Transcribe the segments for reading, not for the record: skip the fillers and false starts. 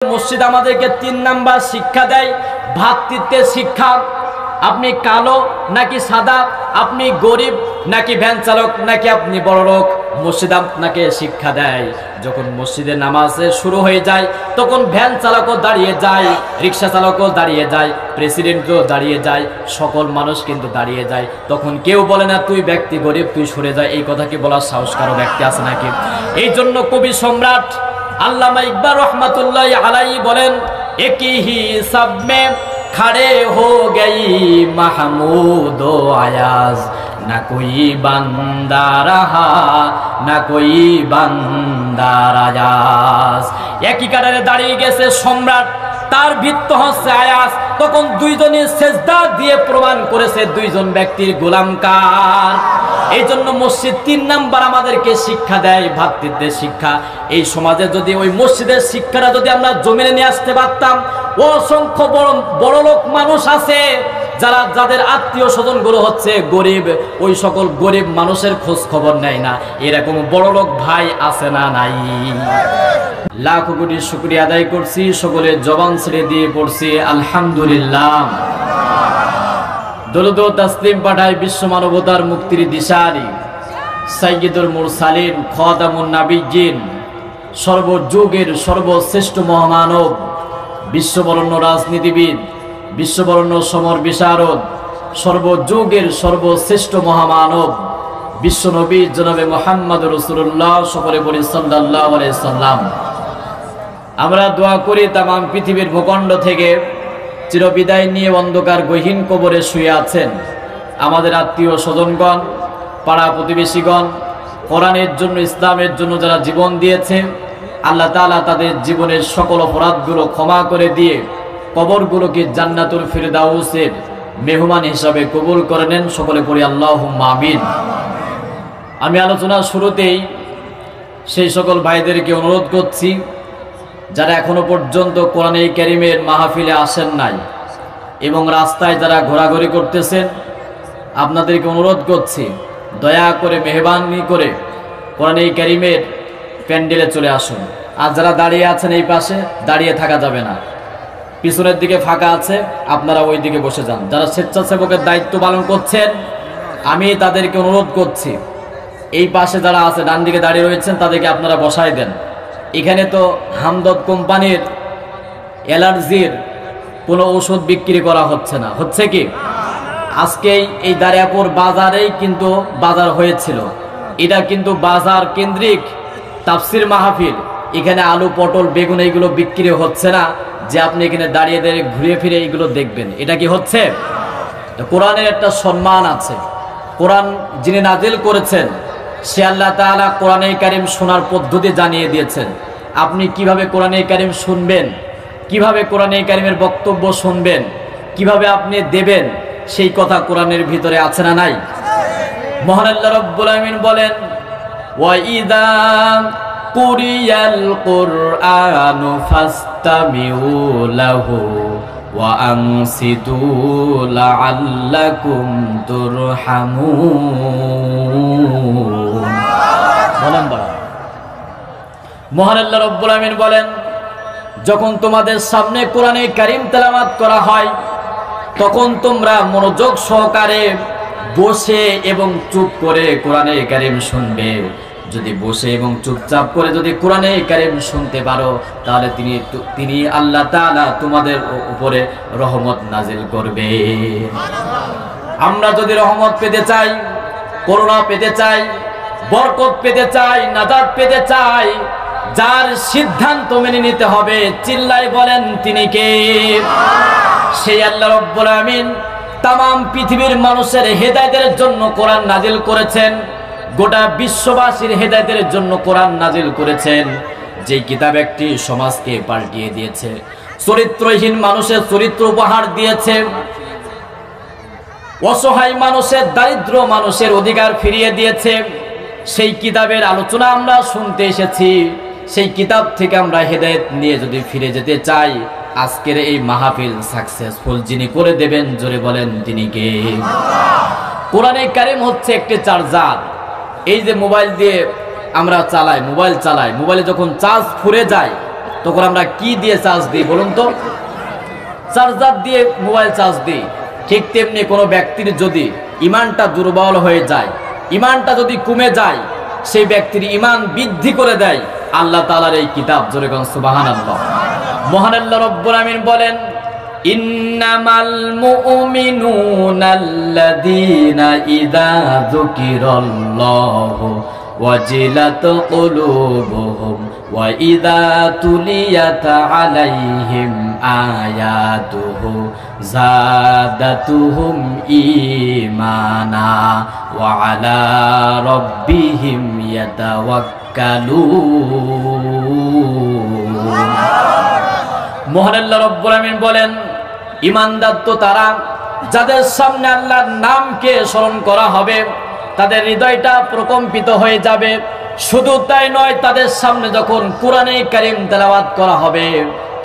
মসজিদ আমাদেরকে ৩ নাম্বার শিক্ষা দেয়, ভ্রাতৃত্বের শিক্ষা। আপনি কালো নাকি সাদা, আপনি গরিব নাকি ভ্যান চালক নাকি আপনি বড়লোক, মসজিদ আপনাকে শিক্ষা দেয়। যখন মসজিদে নামাজ শুরু হয়ে যায় তখন ভ্যান চালকও দাঁড়িয়ে যায়, রিক্সা চালকও দাঁড়িয়ে যায়, প্রেসিডেন্টও দাঁড়িয়ে যায়, সকল মানুষ কিন্তু দাঁড়িয়ে যায়। তখন কেউ বলে না তুই ব্যক্তি গরিব, তুই সরে যায়। এই কথা কি বলার সাহস কারো ব্যক্তি আছে নাকি? এই জন্য কবি সম্রাট আল্লামা ইকবাল রহমাতুল্লাহি আলাইহি বলেন, একই হি সব মে खड़े हो गई महमूद आयाज, न कोई बंदा रहा न कोई बंदा रायाज। একই কাতারে দাঁড়িয়ে গেছে সম্রাট, তার ভিত্ত হচ্ছে আয়াজ। তখন দুইজনই সেজদা দিয়ে প্রমাণ করেছে দুইজন ব্যক্তির গোলাম কার। এই জন্য মসজিদ ৩ নাম্বার আমাদেরকে শিক্ষা দেয়, ভ্রাতৃত্বের শিক্ষা। এই সমাজে যদি ওই মসজিদের শিক্ষাটা যদি আমরা জমিনে নিয়ে আসতে পারতাম, অসংখ্য বড় লোক মানুষ আছে যাদের আত্মীয় স্বজন গুলো হচ্ছে গরিব, ওই সকল গরিব মানুষের খোঁজ খবর নেয় না। এরকম বড় লোক ভাই আছে না নাই? লাখ কোটি শুকরিয়া আদায় করছি, সকলের জবান ছেড়ে দিয়ে পড়ছি আলহামদুলিল্লাহ। দরুদ ও তাসলিম পাঠাই বিশ্ব মানবতার মুক্তির দিশারি সাইয়্যিদুল মুরসালিন খাতামুন নাবিয়্যিন, সর্বযুগের সর্বশ্রেষ্ঠ মহামানব, বিশ্ববরণ্য রাজনীতিবিদ, বিশ্ববরণ্য সমর বিশারদ, সর্বযুগের সর্বশ্রেষ্ঠ মহামানব বিশ্বনবী জনাবে মুহাম্মদ রাসূলুল্লাহ, সকলে বলি সাল্লাল্লাহু আলাইহি সাল্লাম। আমরা দোয়া করি তামাম পৃথিবীর ভূখণ্ড থেকে চিরবিদায় নিয়ে অন্ধকার গহীন কবরে শুয়ে আছেন আমাদের আত্মীয় স্বজনগণ, পাড়া প্রতিবেশীগণ, কোরআনের জন্য ইসলামের জন্য যারা জীবন দিয়েছে, আল্লাহ তাআলা তাদের জীবনের সকল অপরাধগুলো ক্ষমা করে দিয়ে কবরগুলোকে জান্নাতুল ফিরদাউসের মেহমান হিসাবে কবুল করে নেন। সকলে পড়ি আল্লাহুম্মা আমিন। আমি আলোচনার শুরুতেই সেই সকল ভাইদেরকে অনুরোধ করছি যারা এখনো পর্যন্ত কোরআনে কারীমের মাহফিলে আসেন নাই এবং রাস্তায় যারা ঘোরাঘুরি করতেছেন, আপনাদেরকে অনুরোধ করছি দয়া করে মেহরবানি করে কোরআনে কারীমের প্যান্ডেলে চলে আসুন। আর যারা দাঁড়িয়ে আছেন এই পাশে দাঁড়িয়ে থাকা যাবে না, পিছনের দিকে ফাঁকা আছে, আপনারা ওই দিকে বসে যান। যারা স্বেচ্ছাসেবকের দায়িত্ব পালন করছেন আমি তাদেরকে অনুরোধ করছি এই পাশে যারা আছে ডান দিকে দাঁড়িয়ে রয়েছেন তাদেরকে আপনারা বসাই দেন। এখানে তো হামদর্দ কোম্পানির অ্যালার্জির কোনো ওষুধ বিক্রি করা হচ্ছে না, হচ্ছে কি? আজকেই এই দারিয়াপুর বাজারেই কিন্তু বাজার হয়েছিল, এটা কিন্তু বাজার কেন্দ্রিক তাফসির মাহফিল। এখানে আলু পটল বেগুন এইগুলো বিক্রি হচ্ছে না যে আপনি এখানে দাঁড়িয়ে দাঁড়িয়ে ঘুরে ফিরে এইগুলো দেখবেন, এটা কি হচ্ছে? তো কোরআনের একটা সম্মান আছে। কোরআন যিনি নাজিল করেছেন সে আল্লাহ তাআলা কোরআনে কারীম শোনার পদ্ধতি জানিয়ে দিয়েছেন। আপনি কিভাবে কোরআনে কারীম শুনবেন, কিভাবে কোরআনে কারীমের বক্তব্য শুনবেন, কিভাবে আপনি দেবেন, সেই কথা কোরআনের ভিতরে আছে না নাই? মহান আল্লাহ রাব্বুল আমিন বলেন, ওয়া ইযা কুরিয়াল কুরআনু ফাসতামিউ লাহু ওয়া আনসিতু লাআল্লাকুম তুরহামুন। বলেন বলেন। মহান আল্লাহ রাব্বুল আমিন বলেন, যখন তোমাদের সামনে কোরআনে কারীম তেলাওয়াত করা হয় তখন তোমরা মনোযোগ সহকারে বসে এবং চুপ করে কোরআনে কারীম শুনবে। যদি বসে এবং চুপচাপ করে যদি কোরআনে কারীম শুনতে পারো তাহলে তিনি আল্লাহ তাআলা তোমাদের উপরে রহমত নাজিল করবে। আমরা যদি রহমত পেতে চাই, করুণা পেতে চাই, বরকত পেতে চাই, নাজাত পেতে চাই, যার সিদ্ধান্ত মেনে নিতে হবে, চিল্লাই বলেন তিনি কে? সেই আল্লাহ রাব্বুল আমিন তামাম পৃথিবীর মানুষের হেদায়েতের জন্য কোরআন নাজিল করেছেন, গোটা বিশ্ববাসীর হেদায়েতের জন্য কোরআন নাজিল করেছেন। যেই কিতাব একটি সমাজকে পাল্টিয়ে দিয়েছে, চরিত্রহীন মানুষের চরিত্র উপহার দিয়েছে, অসহায় মানুষের, দারিদ্র মানুষের অধিকার ফিরিয়ে দিয়েছে। সেই কিতাবের আলোচনা আমরা শুনতে এসেছি। সেই কিতাব থেকে আমরা হেদায়েত নিয়ে যদি ফিরে যেতে চাই, আজকের এই মাহফিল সাকসেসফুল যিনি করে দেবেন, জোরে বলেন তিনি কে? কোরআনে কারীম হচ্ছে একটি চার্জার। এই যে মোবাইল দিয়ে আমরা চালাই, মোবাইলে যখন চার্জ ফুরে যায় তখন আমরা কি দিয়ে চার্জ দিই বলুন তো? চার্জার দিয়ে মোবাইল চার্জ দিই। ঠিক তেমনি কোনো ব্যক্তির যদি ইমানটা দুর্বল হয়ে যায়, ইমানটা যদি কমে যায়, সেই ব্যক্তির ইমান বৃদ্ধি করে দেয় আল্লাহ তাআলার এই কিতাব। জোরে কোন সুবহানাল্লাহ। মহান আল্লাহ রব্বুল আমিন বলেন, ইন্নামাল মুমিনুনাল্লাযীনা ইযা যুকিরাল্লাহু ওয়াজিলাত কুলুবুহুম ওয়া ইযা তুলিয়াত আলাইহিম আয়াতুহু যাদাতুহুম ঈমানা ওয়া আলা রাব্বিহিম ইয়াতাওয়াক্কালুন। মহান আল্লাহ রব্বুল আমিন বলেন, ঈমানদার তো তারা যাদের সামনে আল্লাহর নামকে স্মরণ করা হবে তাদের হৃদয়টা প্রকম্পিত হয়ে যাবে। শুধু তাই নয়, তাদের সামনে যখন কোরআনে কারীম তেলাওয়াত করা হবে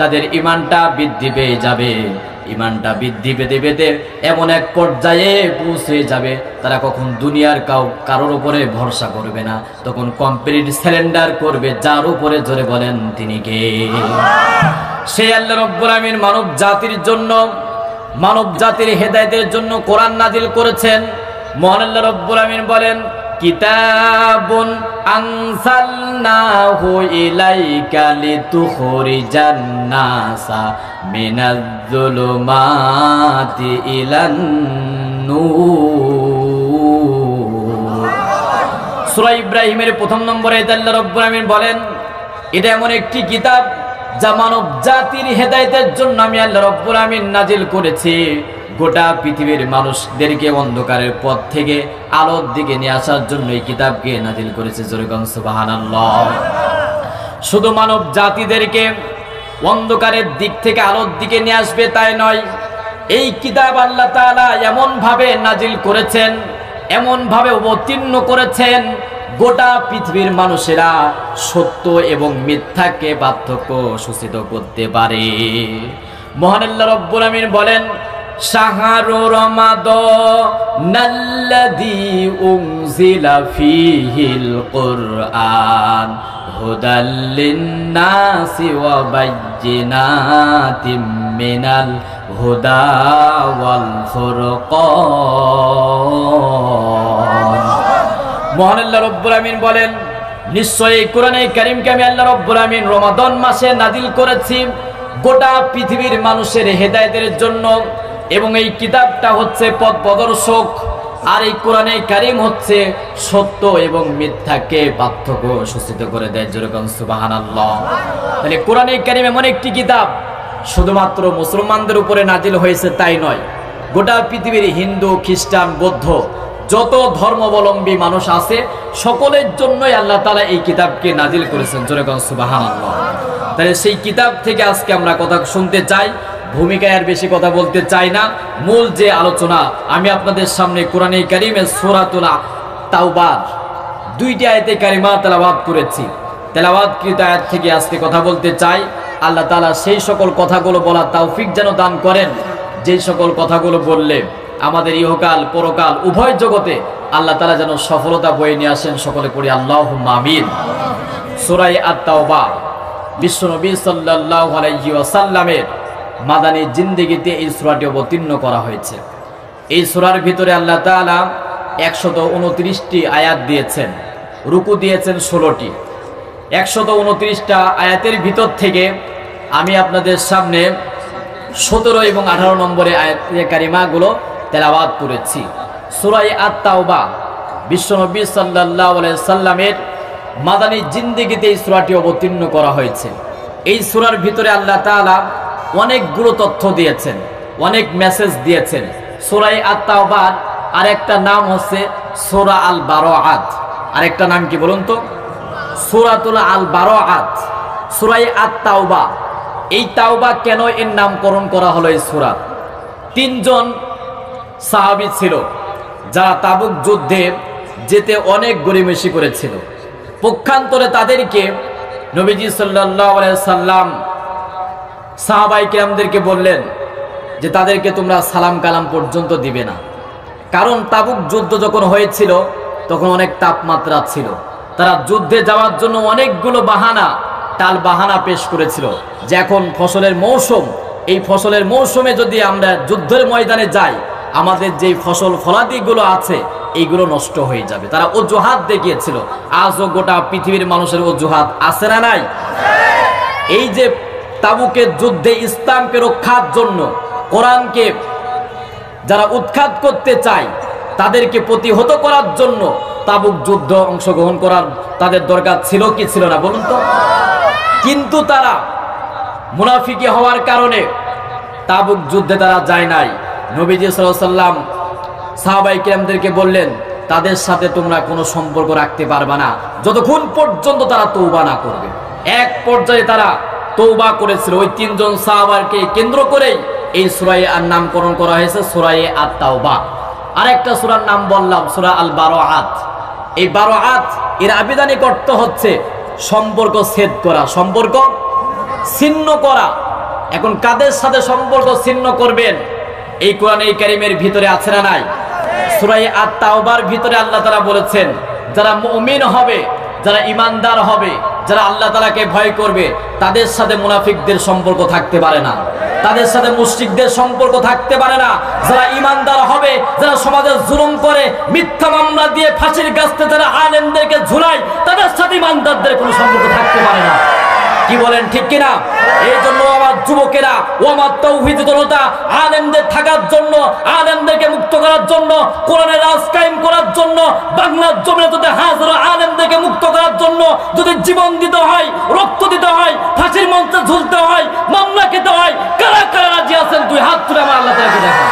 তাদের ঈমানটা বৃদ্ধি পেয়ে যাবে। ঈমানটা বৃদ্ধি পেতে পেতে এমন এক পর্যায়ে পৌঁছে যাবে তারা কখন দুনিয়ার কারোর উপরে ভরসা করবে না, তখন কমপ্লিট সারেন্ডার করবে যার উপরে। জোরে বলেন তিনি কে? সেই আল্লাহ রব্বুল আমিন মানব জাতির জন্য, মানব জাতির হেদায়েতের জন্য কোরআন নাজিল করেছেন। মহান আল্লাহ রব্বুল আমিন বলেন, কিতাবুন আনসালনাহু ইলাইকা লিতুখরিজান নাসা মিনাজ-যুলুমাতি ইলান নূর। সূরা ইব্রাহিমের ১ম নম্বরে আল্লাহ রব্বুল আমিন বলেন, এটা এমন একটি কিতাব যা মানব জাতির হেদায়েতের জন্য আমি আল্লাহ রব্বুল আমিন নাজিল করেছি। গোটা পৃথিবীর মানুষদেরকে অন্ধকারের পথ থেকে আলোর দিকে নিয়ে আসার জন্য এই কিতাবকে নাজিল করেছে। জোরে বলেন সুবহানাল্লাহ। শুধু মানব জাতিদেরকে অন্ধকারের দিক থেকে আলোর দিকে নিয়ে আসবে তাই নয়, এই কিতাব আল্লাহ তাআলা এমন ভাবে নাজিল করেছেন, এমন ভাবে অবতীর্ণ করেছেন গোটা পৃথিবীর মানুষেরা সত্য এবং মিথ্যাকে পার্থক্য সূচিত করতে পারে। মহান আল্লাহ রব্বুল আমিন বলেন, শাহরু রমাদানাল্লাযী উনজিলা ফীহিল কুরআন হুদাল লিন-নাসি ওয়া বায়্যিনাতিম মিনাল হুদা ওয়াল ফুরকান। মহান আল্লাহ রব্বুল আমিন বলেন, নিশ্চয়ই কোরআনে কারীমকে আমি আল্লাহ রব্বুল আমিন রমাদান মাসে নাজিল করেছি গোটা পৃথিবীর মানুষের হেদায়েতের জন্য, এবং এই কিতাবটা হচ্ছে পথ প্রদর্শক, আর এই কোরআনে কারীম হচ্ছে সত্য এবং মিথ্যাকে পার্থক্য সূচিত করে দেয়। জোরে বলেন সুবহানাল্লাহ। তাহলে কোরআনে কারীম এমন একটি কিতাব শুধুমাত্র মুসলমানদের উপরে নাজিল হয়েছে তাই নয়, গোটা পৃথিবীর হিন্দু, খ্রিস্টান, বৌদ্ধ যত ধর্মাবলম্বী মানুষ আছে সকলের জন্যই আল্লাহ তাআলা এই কিতাবকে নাজিল করেছেন। জোরে বলেন সুবহানাল্লাহ। তাহলে সেই কিতাব থেকে আজকে আমরা কথা শুনতে চাই, ভূমিকায় আর বেশি কথা বলতে চাই না। মূল যে আলোচনা আমি আপনাদের সামনে কোরআনে কারীমের সূরাতুল তাওবার 2টি আয়াতে কারিমা তেলাওয়াত করেছি। তেলাওয়াতকৃত আয়াত থেকে আজকে কথা বলতে চাই। আল্লাহ তাআলা সেই সকল কথাগুলো বলার তৌফিক যেন দান করেন, যেই সকল কথাগুলো বললে আমাদের ইহকাল পরকাল উভয় জগতে আল্লাহ তাআলা যেন সফলতা বয়ে নিয়ে আসেন। সকলে পড়ি আল্লাহুম্মা আমিন। সূরা আত-তাওবা বিশ্বনবী সাল্লাল্লাহু আলাইহি ওয়াসাল্লামের মাদানী জিন্দেগিতে এই সূরাটি অবতীর্ণ করা হয়েছে। এই সূরার ভিতরে আল্লাহ তাআলা 129টি আয়াত দিয়েছেন, রুকু দিয়েছেন 16টি। 129টা আয়াতের ভিতর থেকে আমি আপনাদের সামনে 17 এবং 18 নম্বরে আয়াতে কারিমাগুলো তেলাওয়াত করেছি। সূরা আত-তাওবা বিশ্বনবী সাল্লাল্লাহু আলাইহি সাল্লামের মাদানী জিন্দেগিতে এই সূরাটি অবতীর্ণ করা হয়েছে। এই সূরার ভিতরে আল্লাহ তাআলা অনেকগুলো তথ্য দিয়েছেন, অনেক মেসেজ দিয়েছেন। সূরা আত-তাওবার আরেকটা নাম হচ্ছে সূরা আল বারাআত। আরেকটা নাম কি বলুন তো? সূরাতুল আল বারাআত। সূরা আত-তাওবা, এই তাওবা কেন এর নামকরণ করা হলো এই সূরা? 3 জন সাহাবী ছিল যারা তাবুক যুদ্ধে যেতে অনেক গড়িমসি করেছিল। পক্ষান্তরে তাদেরকে নবীজি সাল্লাল্লাহু আলাইহি সাল্লাম সাহাবায়ে কিরামদেরকে বললেন যে তাদেরকে তোমরা সালাম কালাম পর্যন্ত দিবে না, কারণ তাবুক যুদ্ধ যখন হয়েছিল তখন অনেক তাপমাত্রা ছিল। তারা যুদ্ধে যাওয়ার জন্য অনেকগুলো বাহানা টাল বাহানা পেশ করেছিল যে এখন ফসলের মৌসুম, এই ফসলের মৌসুমে যদি আমরা যুদ্ধের ময়দানে যাই আমাদের যে ফসল ফলাদিগুলো আছে এইগুলো নষ্ট হয়ে যাবে। তারা অজুহাত দেখিয়েছিল। আজও গোটা পৃথিবীর মানুষের অজুহাত আছে না নাই? এই যে তাবুকের যুদ্ধে ইসলামকে রক্ষার জন্য, কোরআনকে যারা উৎখাত করতে চায় তাদেরকে প্রতিহত করার জন্য তাবুক যুদ্ধ অংশগ্রহণ করার তাদের দরকার ছিল কি ছিল না বলুন তো? কিন্তু তারা মুনাফিকি হওয়ার কারণে তাবুক যুদ্ধে তারা যায় নাই। নবীজি সাল্লাল্লাহু আলাইহি ওয়াসাল্লাম সাহাবায়ে কিরামদেরকে বললেন তাদের সাথে তোমরা কোনো সম্পর্ক রাখতে পারবে না যতক্ষণ পর্যন্ত তারা তওবা না করবে। এক পর্যায়ে তারা তওবা করেছিল। ওই তিনজন সাহাবাকে কেন্দ্র করেই এই সূরায়ে আর নামকরণ করা হয়েছে সূরায়ে আত-তাওবা। আরেকটা সূরার নাম বললাম সূরা আল বারাআত। এই বারাআত এর আবিধানিক অর্থ হচ্ছে সম্পর্ক ছেদ করা, সম্পর্ক ছিন্ন করা। এখন কাদের সাথে সম্পর্ক ছিন্ন করবেন এই কোরআনে কারীমের ভিতরে আছে না নাই? সূরায়ে আত-তাওবার ভিতরে আল্লাহ তাআলা বলেছেন যারা মুমিন হবে, যারা ঈমানদার হবে, যারা আল্লাহ তাআলাকে ভয় করবে তাদের সাথে মুনাফিকদের সম্পর্ক থাকতে পারে না, তাদের সাথে মুশরিকদের সম্পর্ক থাকতে পারে না। যারা ঈমানদার হবে, যারা সমাজে জুলুম করে, মিথ্যা মামলা দিয়ে ফাঁসির কাস্তে যারা আলেমদেরকে ঝুলায় তাদের সাথে ঈমানদারদের কোনো সম্পর্ক থাকতে পারে না। কি বলেন ঠিক কিনা? এই জন্য আমার যুবকেরা ও আমার তাওহীদ জনতা আলেমদের থাকার জন্য, আলেমদেরকে মুক্ত করার জন্য, কোরআনের রাজ কায়েম করার জন্য, বাংলার জমিনে যদি হাজারো আলেমদেরকে মুক্ত করার জন্য যদি জীবন দিতে হয়, রক্ত দিতে হয়, ফাঁসির মঞ্চে ঝুলতে হয়, মামলা খেতে হয়, কারা কারা রাজি আছেন দুই হাত তুলে আমার আল্লাহ তাআলাকে দেখান।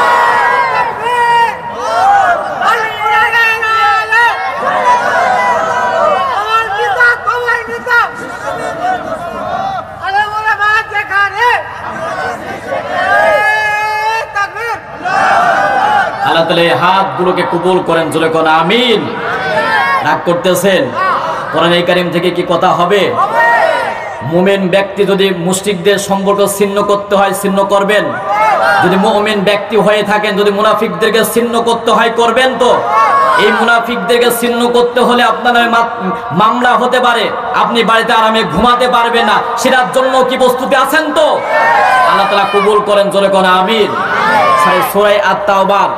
আল্লাহ তাআলা এই হাতগুলোকে কবুল করেন, জোরে কোন আমিন। রাগ করতেছেন? কোরআনে কারীম থেকে কি কথা হবে? মুমিন ব্যক্তি যদি মুশরিকদের সম্পর্ক ছিন্ন করতে হয় ছিন্ন করবেন? যদি মুমিন ব্যক্তি হয়ে থাকেন যদি মুনাফিকদেরকে ছিন্ন করতে হয় করবেন তো? এই মুনাফিকদেরকে ছিন্ন করতে হলে আপনার মামলা হতে পারে, আপনি বাড়িতে আরামে ঘুমাতে পারবেন না, সেটার জন্য কি প্রস্তুতি আছেন তো? আল্লাহ তাআলা কবুল করেন, জোরে কোন আমিন। সূরা আত-তাওবার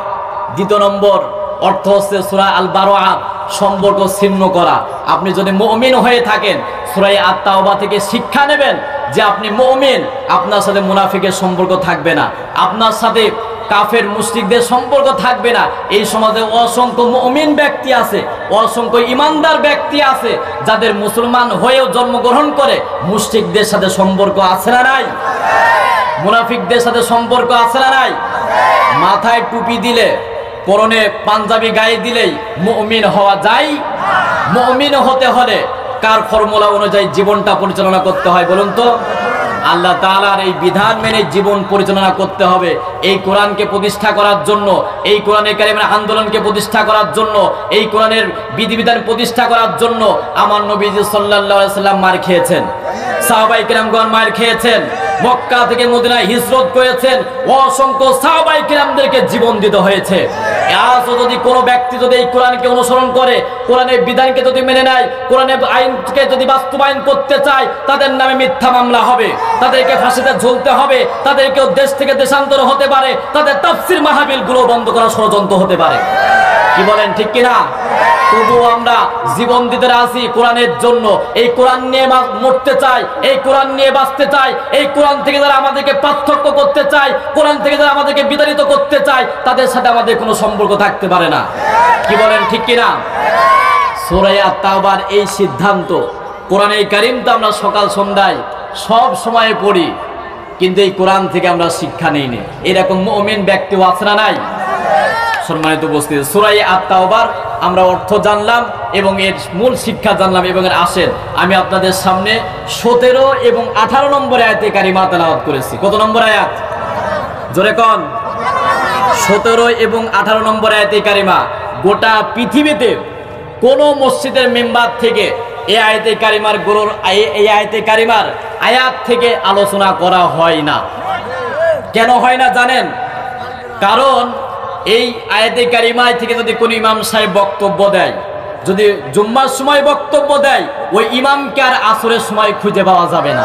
দ্বিতীয় নম্বর অর্থ হচ্ছে সূরা আল বারাআত, সম্পর্ক ছিন্ন করা। আপনি যদি মুমিন হয়ে থাকেন সূরা আত-তাওবা থেকে শিক্ষা নেবেন যে আপনি মুমিন, আপনার সাথে মুনাফিকের সম্পর্ক থাকবে না, আপনার সাথে কাফের মুশরিকদের সম্পর্ক থাকবে না। এই সমাজে অসংখ্য মুমিন ব্যক্তি আছে, অসংখ্য ঈমানদার ব্যক্তি আছে যাদের মুসলমান হয়েও জন্মগ্রহণ করে মুশরিকদের সাথে সম্পর্ক আছে না নাই? মুনাফিকদের সাথে সম্পর্ক আছে না নাই? মাথায় টুপি দিলে, পরনে পাঞ্জাবি গায়ে দিলেই মুমিন হওয়া যায়? মুমিন হতে হলে কার ফর্মুলা অনুযায়ী জীবনটা পরিচালনা করতে হয় বলুন তো? আল্লাহ তাআলার এই বিধান মেনে জীবন পরিচালনা করতে হবে। এই কোরআনকে প্রতিষ্ঠা করার জন্য, এই কোরআনে কারীমের আন্দোলনকে প্রতিষ্ঠা করার জন্য, এই কোরআনের বিধিবিধান প্রতিষ্ঠা করার জন্য আমার নবীজি সাল্লাল্লাহু আলাইহি সাল্লাম মার খেয়েছেন, সাহাবায়ে কিরামগণ মার খেয়েছেন, মক্কা থেকে মদিনায় হিজরত করেছেন, অসংখ্য সাহাবায়ে কিরামদেরকে জীবন দিতে হয়েছে। আজও যদি কোনো ব্যক্তি যদি এই কোরআনকে অনুসরণ করে, কোরআনের বিধানকে যদি মেনে নেয়, কোরআনের আইনকে যদি বাস্তবায়ন করতে চায়, তাদের নামে মিথ্যা মামলা হবে, তাদেরকে ফাঁসিতে ঝুলতে হবে, তাদেরকেও দেশ থেকে দেশান্তর হতে পারে, তাদের তাফসীর মাহফিলগুলো বন্ধ করার ষড়যন্ত্র হতে পারে। কি বলেন ঠিক কিনা? তবুও আমরা জীবন দিতে রাজি কোরআনের জন্য। এই কোরআন নিয়ে মরতে চাই, এই কোরআন নিয়ে বাঁচতে চাই, এই কোরআন থেকে যারা আমাদেরকে পার্থক্য করতে চায়, কোরআন থেকে যারা আমাদেরকে বিতাড়িত করতে চায়, তাদের সাথে আমাদের কোনো সম্পর্ক থাকতে পারে না। কি বলেন ঠিক কিনা? সূরা আত-তাওবার এই সিদ্ধান্ত কোরআনে কারীম তো আমরা সকাল সন্ধ্যায় সব সময় পড়ি, কিন্তু এই কোরআন থেকে আমরা শিক্ষা নেই নি। এরকম মুমিন ব্যক্তিও আছে না নাই? সম্মানিত উপস্থিতি, সূরা আত-তাওবার আমরা অর্থ জানলাম এবং এর মূল শিক্ষা জানলাম। এবং আসেন আমি আপনাদের সামনে 17 এবং 18 নম্বর আয়াতে কারিমা তেলাওয়াত করেছি। কত নম্বর আয়াত? জোরে কোন? 17 এবং 18 নম্বর আয়াতে কারিমা। গোটা পৃথিবীতে কোন মসজিদের মেম্বার থেকে এই আয়াতে কারিমার এই আয়াতে কারিমার আয়াত থেকে আলোচনা করা হয় না। কেন হয় না জানেন? কারণ এই আয়াতে কারিমায় থেকে যদি কোন ইমাম সাহেব বক্তব্য দেয় যদি জুম্মার সময় বক্তব্য দেয় ওই ইমামকে আর আসরের সময় খুঁজে পাওয়া যাবে না।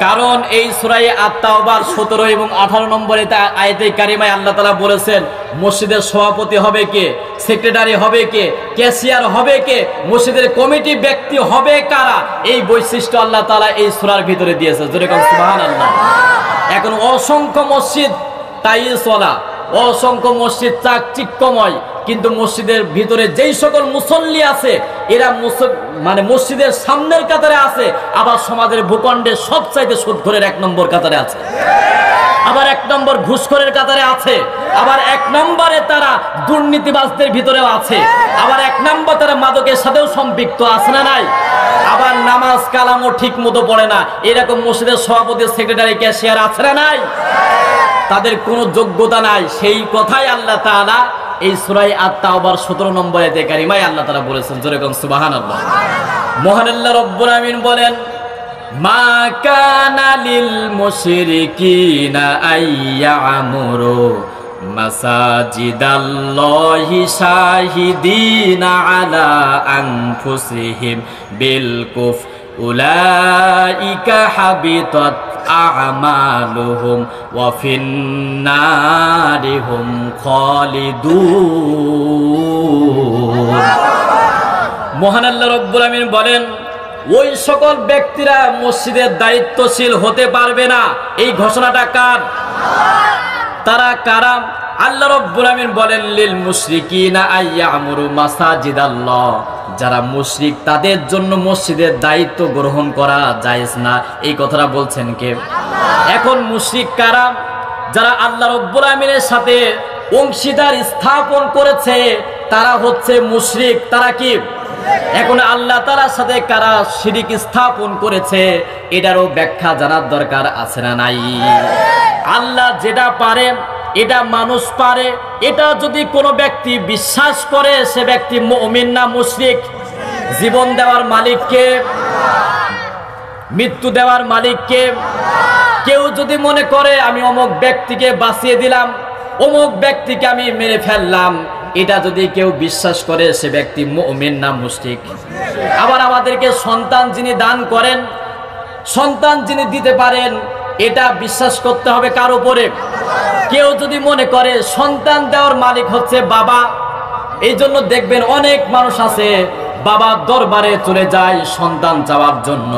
কারণ এই সূরা আত-তাওবার 17 এবং 18 নম্বরে আয়াতে কারিমায় আল্লাহ তাআলা বলেছেন মসজিদের সভাপতি হবে কে, সেক্রেটারি হবে কে, ক্যাশিয়ার হবে কে, মসজিদের কমিটি ব্যক্তি হবে কারা, এই বৈশিষ্ট্য আল্লাহ তাআলা এই সূরার ভিতরে দিয়েছে। জোরে কোন সুবহানাল্লাহ। এখন অসংখ্য মসজিদ টাইলসওয়ালা, অসংখ্য মসজিদ চাকচিক্যময়, কিন্তু মসজিদের ভিতরে যেই সকল মুসল্লি আছে এরা মানে মসজিদের সামনের কাতারে আছে, আবার সমাজের ভূখণ্ডে সবচাইতে সুদখোরের 1 নম্বর কাতারে আছে, আবার 1 নম্বর ঘুষখোরের কাতারে আছে, আবার 1 নম্বরে তারা দুর্নীতিবাজদের ভিতরেও আছে, আবার 1 নম্বর তারা মাদকের সাথেও সম্পৃক্ত আছে না নাই, আবার নামাজ কালামও ঠিক মতো পড়ে না, এরকম মসজিদের সভাপতি, সেক্রেটারি, ক্যাশিয়ার আছে না নাই? তাদের কোনো যোগ্যতা নাই। সেই কথাই আল্লাহ তাআলা এই সূরা আত-তাওবার 17 নম্বর আয়াতে কারিমায় আল্লাহ তাআলা বলেছেন। জোরে কোন সুবহানাল্লাহ। মহান আল্লাহ রব্বুল আমিন বলেন মা কানা লিল মুশরিকিনা আইয়ামুরু মাসাজিদাল্লাহি শাহিদিনা আলা আনফুসিহিম বিল কুফর উলাইকা হাবিতাত আ'মালুহুম ওয়া ফিন্নারিহুম খালিদুন। মহান আল্লাহ রব্বুল আমিন বলেন ওই সকল ব্যক্তিরা মসজিদের দায়িত্বশীল হতে পারবে না। এই ঘোষণাটা কার? তারা কারা? আল্লাহ রব্বুল আমিন বলেন লিল মুশরিকিনা আইয়ামুরু মাসাজিদাল্লাহ, যারা মুশরিক তাদের জন্য মসজিদের দায়িত্ব গ্রহণ করা জায়েজ না। এই কথাটা বলছেন কে? এখন মুশরিক কারা? যারা আল্লাহ রব্বুল আমিনের সাথে অংশীদার স্থাপন করেছে তারা হচ্ছে মুশরিক। তারা কি? এখন আল্লাহ তাআলার সাথে কারা শিরিক স্থাপন করেছে এটারও ব্যাখ্যা জানার দরকার আছে না নাই? আল্লাহ যেটা পারে এটা মানুষ পারে, এটা যদি কোনো ব্যক্তি বিশ্বাস করে সে ব্যক্তি মুমিন না মুশরিক? জীবন দেওয়ার মালিক কে? মৃত্যু দেওয়ার মালিক কে? কেউ যদি মনে করে আমি অমুক ব্যক্তিকে বাঁচিয়ে দিলাম, অমুক ব্যক্তিকে আমি মেরে ফেললাম, এটা যদি কেউ বিশ্বাস করে সে ব্যক্তি মুমিন না মুশরিক? আবার আমাদেরকে সন্তান যিনি দান করেন, সন্তান যিনি দিতে পারেন, এটা বিশ্বাস করতে হবে কার উপরে? কেউ যদি মনে করে সন্তান দেওয়ার মালিক হচ্ছে বাবা, এই জন্য দেখবেন অনেক মানুষ আছে বাবার দরবারে চলে যায় সন্তান চাওয়ার জন্য।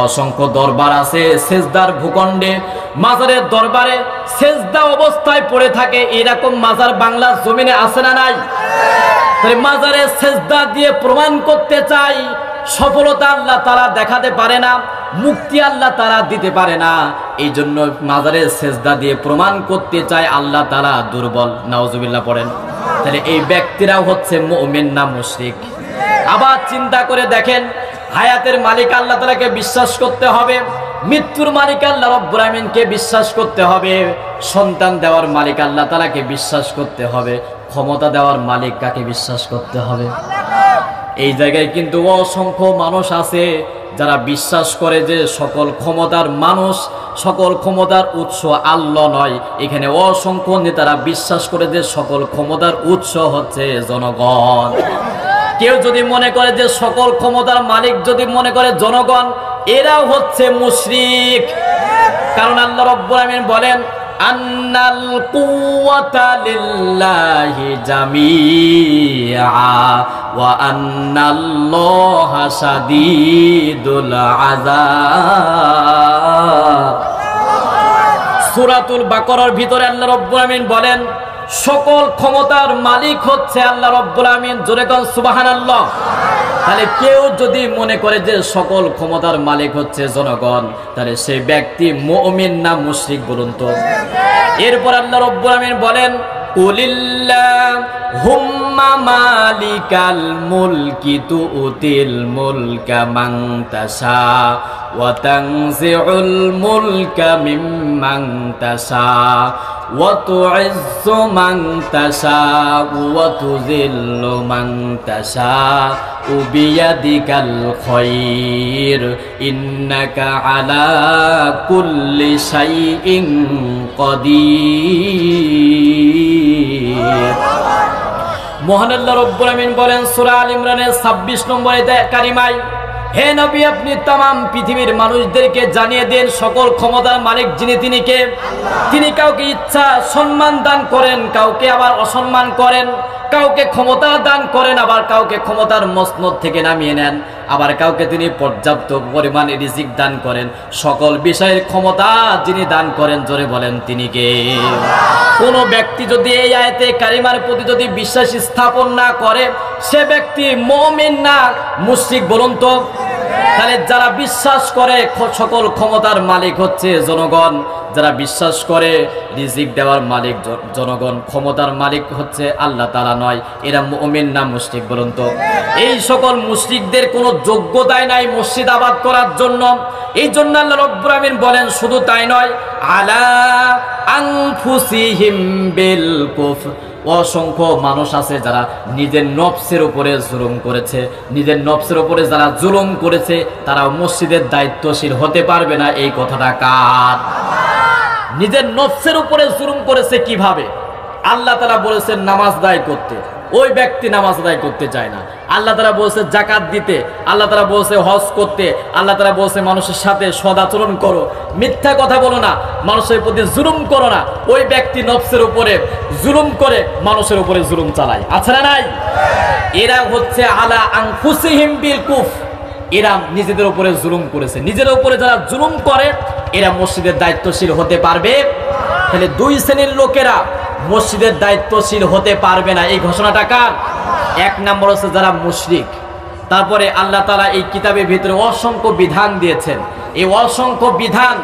অসংখ্য দরবার আছে সেজদার ভূখণ্ডে, মাজারের দরবারে সেজদা অবস্থায় পড়ে থাকে, এরকম মাজার বাংলার জমিনে আছে না নাই? তাই মাজারে সেজদা দিয়ে প্রমাণ করতে চাই সফলতা আল্লাহ তাআলা দেখাতে পারে না, মুক্তি আল্লাহ তাআলা দিতে পারে না, এই জন্য মাজারে সেজদা দিয়ে প্রমাণ করতে চায় আল্লাহ তাআলা দুর্বল। নাউজুবিল্লাহ পড়েন। তাহলে এই ব্যক্তিরাও হচ্ছে মুমিন না মুশরিক? আবার চিন্তা করে দেখেন, হায়াতের মালিক আল্লাহ তাআলাকে বিশ্বাস করতে হবে, মৃত্যুর মালিক আল্লাহ রব্বুল আমিনকে বিশ্বাস করতে হবে, সন্তান দেওয়ার মালিক আল্লাহ তাআলাকে বিশ্বাস করতে হবে, ক্ষমতা দেওয়ার মালিক কাকে বিশ্বাস করতে হবে? এই জায়গায় কিন্তু অসংখ্য মানুষ আছে যারা বিশ্বাস করে যে সকল ক্ষমতার মানুষ, সকল ক্ষমতার উৎস আল্লাহ নয়। এখানে অসংখ্য নেতারা বিশ্বাস করে যে সকল ক্ষমতার উৎস হচ্ছে জনগণ। কেউ যদি মনে করে যে সকল ক্ষমতার মালিক যদি মনে করে জনগণ, এরাও হচ্ছে মুশরিক। কারণ আল্লাহ রাব্বুল আমিন বলেন আন্নাল কুওয়াতা লিল্লাহি জামিআ ওয়া আন্নাল্লাহা শাদীদুল আযাব। সূরাতুল বাকারার ভিতরে আল্লাহ রাব্বুল আমিন বলেন সকল ক্ষমতার মালিক হচ্ছে আল্লাহ রাব্বুল আমিন। জোরে কোন সুবহানাল্লাহ। তাহলে কেউ যদি মনে করে যে সকল ক্ষমতার মালিক হচ্ছে জনগণ, তাহলে সেই ব্যক্তি মুমিন না মুশরিক বলুন তো? এরপর আল্লাহ রাব্বুল আমিন বলেন কুলিল্লাহুম্মা মালিকাল মুলকি তুতিল মুলকা মান তাশা ওয়া তানজিউল মুলকা মিম্মান তাশা ওয়া তুইজ্জু মান তাশা ওয়া তুযিল্লু মান তাশা বিয়াদিকাল খায়র ইন্নাকা আলা কুল্লি শাইইন কাদির। মহান আল্লাহ রাব্বুল আমিন বলেন সূরা আল ইমরানের 26 নম্বর আয়াতে কারিমায়, হে নবী আপনি तमाम পৃথিবীর মানুষদেরকে জানিয়ে দেন সকল ক্ষমতার মালিক যিনি তিনি কে। তিনি কাউকে ইচ্ছা সম্মান দান করেন, কাউকে আবার অসম্মান করেন, কাউকে ক্ষমতা দান করেন, আবার কাউকে ক্ষমতার মসনদ থেকে নামিয়ে নেন, আবার কাউকে তিনি পর্যাপ্ত পরিমাণে রিজিক দান করেন। সকল বিষয়ের ক্ষমতা যিনি দান করেন, জোরে বলেন তিনি কে। কোন ব্যক্তি যদি এই আয়াতে কারিমার প্রতি যদি বিশ্বাস স্থাপন না করে, সে ব্যক্তি মুমিন না মুশরিক বলুন তো। তাহলে যারা বিশ্বাস করে সকল ক্ষমতার মালিক হচ্ছে জনগণ, যারা বিশ্বাস করে রিজিক দেওয়ার মালিক জনগণ, ক্ষমতার মালিক হচ্ছে আল্লাহ তাআলা নয়, এরা মুমিন না মুশরিক বলুন তো। এই সকল মুশরিকদের কোনো যোগ্যতাই নাই মসজিদ আবাদ করার জন্য। এই জন্য আল্লাহ রাব্বুল আমিন বলেন, শুধু তাই নয়, আলা আনফুসিহিম বিল কুফর, অসংখ্য মানুষ আছে যারা নিজের নফসের উপরে জুলুম করেছে, নিজের নফসের উপরে যারা জুলুম করেছে তারা মসজিদের দায়িত্বশীল হতে পারবে না। এই কথাটা কার? নিজের নফসের উপরে জুলুম করেছে কিভাবে? আল্লাহ তাআলা বলেছেন নামাজ আদায় করতে, ওই ব্যক্তি নামাজ আদায় করতে চায় না। আল্লাহ তাআলা বলেছে যাকাত দিতে, আল্লাহ তাআলা বলেছে হজ করতে, আল্লাহ তাআলা বলেছে মানুষের সাথে সদাচরণ করো, মিথ্যা কথা বলো না, মানুষের প্রতি জুলুম করো না। ওই ব্যক্তি নফসের উপরে জুলুম করে মানুষের উপরে জুলুম চালায়, আছে না নাই? এরা হচ্ছে আলা আনফুসিহিম বিল কুফর, এরা নিজেদের উপরে জুলুম করেছে। নিজের উপরে যারা জুলুম করে এরা মসজিদের দায়িত্বশীল হতে পারবে। তাহলে দুই শ্রেণীর লোকেরা মসজিদের দায়িত্বশীল হতে পারবে না। এই ঘোষণাটা কার? এক নম্বর হচ্ছে যারা মুশরিক। তারপরে আল্লাহ তাআলা এই কিতাবের ভিতরে অসংখ্য বিধান দিয়েছেন, এই অসংখ্য বিধান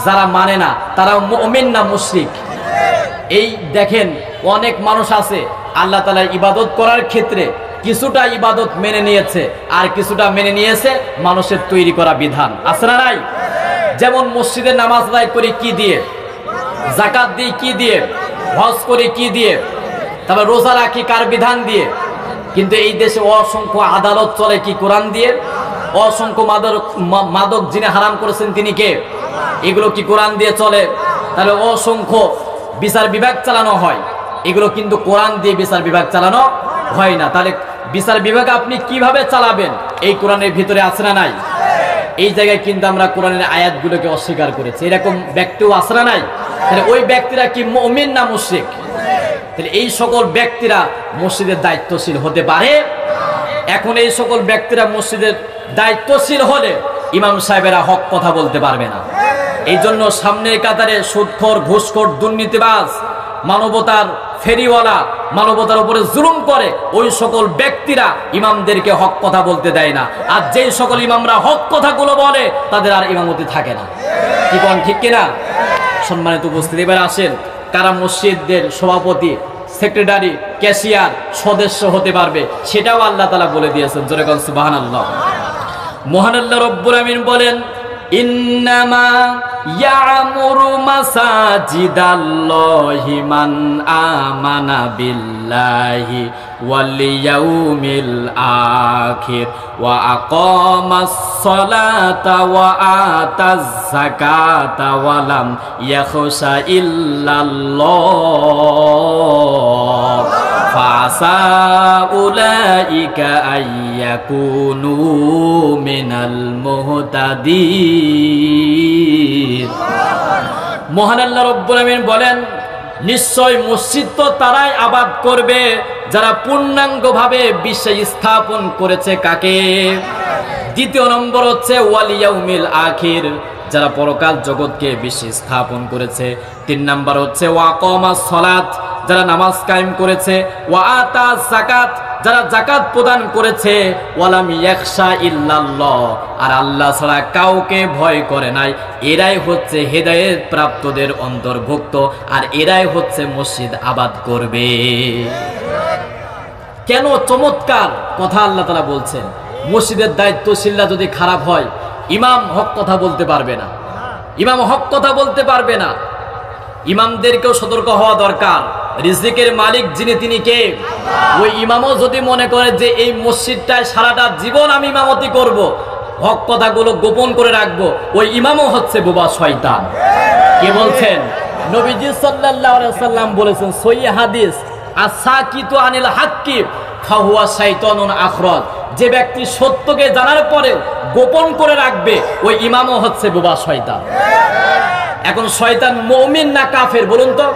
যারা মানে না তারা মুমিন না মুশরিক। এই দেখেন অনেক মানুষ আছে আল্লাহ তাআলার ইবাদত করার ক্ষেত্রে কিছুটা ইবাদত মেনে নিয়েছে আর কিছুটা মেনে নিয়েছে মানুষের তৈরি করা বিধান, আছে না নাই? যেমন মসজিদে নামাজ আদায় করি কি দিয়ে, যাকাত দিই কি দিয়ে, হজ করি কি দিয়ে, তারপর রোজা রাখি কার বিধান দিয়ে। কিন্তু এই দেশে অসংখ্য আদালত চলে কি? কোরআন দিয়ে। অসংখ্য মাদক যিনি হারাম করেছেন তিনি কে? এগুলো কি কোরআন দিয়ে চলে? তাহলে অসংখ্য বিচার বিভাগ চালানো হয়, এগুলো কিন্তু কোরআন দিয়ে বিচার বিভাগ চালানো হয় না। তাহলে বিচার বিভাগ আপনি কিভাবে চালাবেন? এই কোরআনের ভিতরে আছে না নাই? এই জায়গায় কিন্তু আমরা কোরআনের আয়াতগুলোকে অস্বীকার করেছি, এরকম ব্যক্তিও আছে না নাই? তাহলে ওই ব্যক্তিরা কি মুমিন না মুশরিক? তাহলে এই সকল ব্যক্তিরা মসজিদের দায়িত্বশীল হতে পারে। এখন এই সকল ব্যক্তিরা মসজিদের দায়িত্বশীল হলে ইমাম সাহেবেরা হক কথা বলতে পারবে না। এই জন্য সামনের কাতারে সুদখোর, ঘুষখোর, দুর্নীতিবাজ, মানবতার ফেরিওয়ালা, মানবতার উপরে জুলুম করে ওই সকল ব্যক্তিরা ইমামদেরকে হক কথা বলতে দেয় না। আর যেই সকল ইমামরা হক কথাগুলো বলে তাদের আর ইমামতি থাকে না। কি বলেন, ঠিক কিনা? সম্মানিত উপস্থিতি, এবার আসেন কারা মসজিদের সভাপতি, সেক্রেটারি, ক্যাশিয়ার, সদস্য হতে পারবে সেটাও আল্লাহ তাআলা বলে দিয়েছেন। জোরে বলেন সুবহানাল্লাহ। মহান আল্লাহ রাব্বুল আমিন বলেন, ইন্নামা ইয়ামুরু মাসাজিদাল্লাহি মান আমানা বিল্লাহি ওয়াল ইয়াউমিল আখির ওয়া আকামাস সালাতা ওয়া আতাজ যাকাতা ওয়া লাম ইয়াখশা ইল্লাল্লাহ ফাসা উলাইকা আইয়াকুনু মিনাল মুহতাদিন। মহান আল্লাহ রাব্বুল আমিন বলেন, নিশ্চয় মসজিদ তো তারাই আবাদ করবে যারা পূর্ণাঙ্গভাবে বিশ্বাস স্থাপন করেছে কাকে? দ্বিতীয় নম্বর হচ্ছে ওয়াল ইয়াউমিল আখির, যারা পরকাল জগৎকে বিশ্বাস স্থাপন করেছে। তিন নম্বর হচ্ছে ওয়া আকামাস সালাত, যারা নামাজ কায়েম করেছে। ওয়া আতাজ যাকাত, যারা যাকাত প্রদান করেছে। ওয়ালাম ইয়াখশা ইল্লাল্লাহ, আর আল্লাহ ছাড়া কাউকে ভয় করে নাই। এরাই হচ্ছে হেদায়েত প্রাপ্তদের অন্তর্ভুক্ত, আর এরাই হচ্ছে মসজিদ আবাদ করবে। কেন চমৎকার কথা আল্লাহ তাআলা বলছেন। মসজিদের দায়িত্বশীলরা যদি খারাপ হয়, ইমাম হক কথা বলতে পারবে না, ইমাম হক কথা বলতে পারবে না। ইমামদেরকেও সতর্ক হওয়া দরকার। রিজিকের মালিক যিনি তিনি কে? ওই ইমামও যদি মনে করে যে এই মসজিদটায় সারাটা জীবন আমি ইমামতি করব, হক কথাগুলো গোপন করে রাখবো, ওই ইমামও হচ্ছে বোবা শয়তান। কে বলছেন? নবীজি সাল্লাল্লাহু আলাইহি ওয়াসাল্লাম বলেছেন, সহিহ হাদিস, আসাকিতু আনিল হাক্কি ফাহুয়া শাইতানুন আখরাজ, যে ব্যক্তি সত্যকে জানার পরে গোপন করে রাখবে ওই ইমামও হচ্ছে বোবা শয়তান। এখন শয়তান মুমিন না কাফের বলুন তো?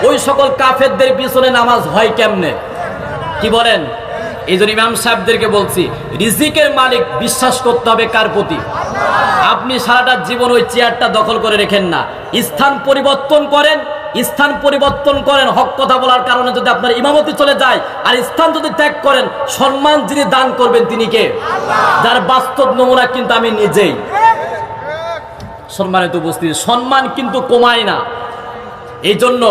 ওই সকল কাফেরদের পিছনে নামাজ হয় কেমনে, কি বলেন? এই জন্য ইমাম সাহেবদেরকে বলছি, রিজিকের মালিক বিশ্বাস করতে হবে কার প্রতি? আপনি সারাটা জীবন ওই চেয়ারটা দখল করে রেখেন না, স্থান পরিবর্তন করেন। স্থান পরিবর্তন করেন হক কথা বলার কারণে যদি আপনার ইমামতি চলে যায়, আর স্থান যদি ত্যাগ করেন, সম্মান যিনি দান করবেন তিনি কে? যার বাস্তব নমুনা কিন্তু আমি নিজেই। সম্মানিত উপস্থিতি, সম্মান কিন্তু কমায় না। এই জন্য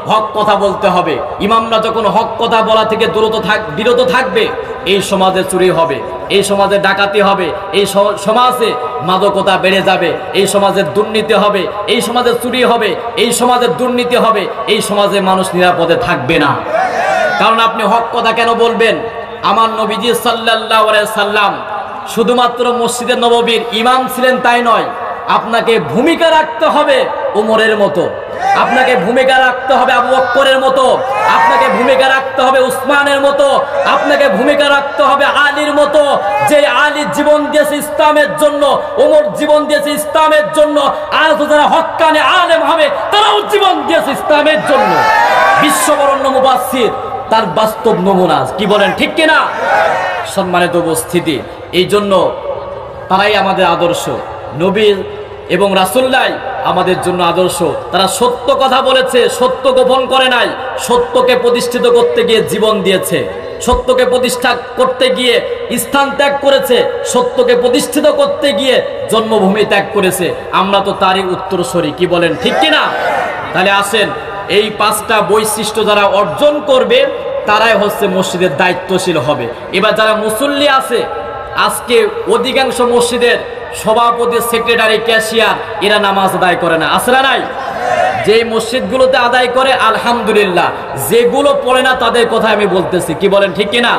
হক কথা বলতে হবে। ইমামরা যখন হক কথা বলা থেকে বিরত থাকবে, এই সমাজে চুরি হবে, এই সমাজে ডাকাতি হবে, এই সমাজে মাদকতা বেড়ে যাবে, এই সমাজে দুর্নীতি হবে, এই সমাজে চুরি হবে, এই সমাজে দুর্নীতি হবে, এই সমাজে মানুষ নিরাপদে থাকবে না। কারণ আপনি হক কথা কেন বলবেন? আমার নবীজি সাল্লাল্লাহু আলাইহি সাল্লাম শুধুমাত্র মসজিদে নববীর ইমাম ছিলেন তাই নয়, আপনাকে ভূমিকা রাখতে হবে ওমরের মতো, আপনাকে ভূমিকা রাখতে হবে আবু বকরের মতো, আপনাকে ভূমিকা রাখতে হবে উসমানের মতো, আপনাকে ভূমিকা রাখতে হবে আলীর মতো। যে আলী জীবন দিয়েছে ইসলামের জন্য, ওমর জীবন দিয়েছে ইসলামের জন্য, আজ যারা হক্কানে আলেম হবে তারাও জীবন দিয়েছে ইসলামের জন্য। বিশ্ববরণ্য মুফাসসির তার বাস্তব নমুনা, কি বলেন ঠিক কিনা? সম্মানিত উপস্থিতি, এই জন্য তারাই আমাদের আদর্শ। নবী এবং রাসূলুল্লাহ আমাদের জন্য আদর্শ। তারা সত্য কথা বলেছে, সত্য গোপন করে নাই, সত্যকে প্রতিষ্ঠিত করতে গিয়ে জীবন দিয়েছে, সত্যকে প্রতিষ্ঠা করতে গিয়ে স্থান ত্যাগ করেছে, সত্যকে প্রতিষ্ঠিত করতে গিয়ে জন্মভূমি ত্যাগ করেছে। আমরা তো তারই উত্তরসূরি, কি বলেন ঠিক কিনা? তাহলে আসেন, এই 5টা বৈশিষ্ট্য যারা অর্জন করবে তারাই হচ্ছে মসজিদের দায়িত্বশীল হবে। এবার যারা মুসল্লি আছে, আজকে অধিকাংশ মসজিদের সভাপতি, সেক্রেটারি, ক্যাশিয়ার এরা নামাজ আদায় করে না, আছে না নাই? যে মসজিদগুলোতে আদায় করে আলহামদুলিল্লাহ, যেগুলো পড়ে না তাদের কথা আমি বলতেছি, কি বলেন ঠিক কিনা?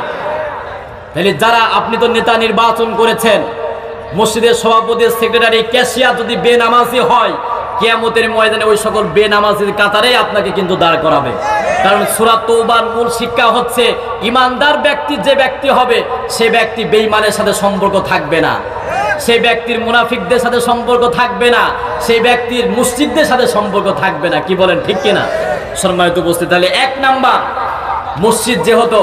তাহলে যারা, আপনি তো নেতা নির্বাচন করেছেন, মসজিদের সভাপতি, সেক্রেটারি, ক্যাশিয়ার যদি বেনামাজি হয়, কিয়ামতের ময়দানে ওই সকল বেনামাজির কাতারে আপনাকে কিন্তু দাঁড় করাবে। কারণ সূরা তওবার মূল শিক্ষা হচ্ছে, ইমানদার ব্যক্তি যে ব্যক্তি হবে সে ব্যক্তি বেঈমানের সাথে সম্পর্ক থাকবে না, সেই ব্যক্তির মুনাফিকদের সাথে সম্পর্ক থাকবে না, সেই ব্যক্তির মুশরিকদের সাথে সম্পর্ক থাকবে না, কি বলেন ঠিক কিনা? সম্মানিত উপস্থিতি, তাহলে 1 নাম্বার মসজিদ যেহেতু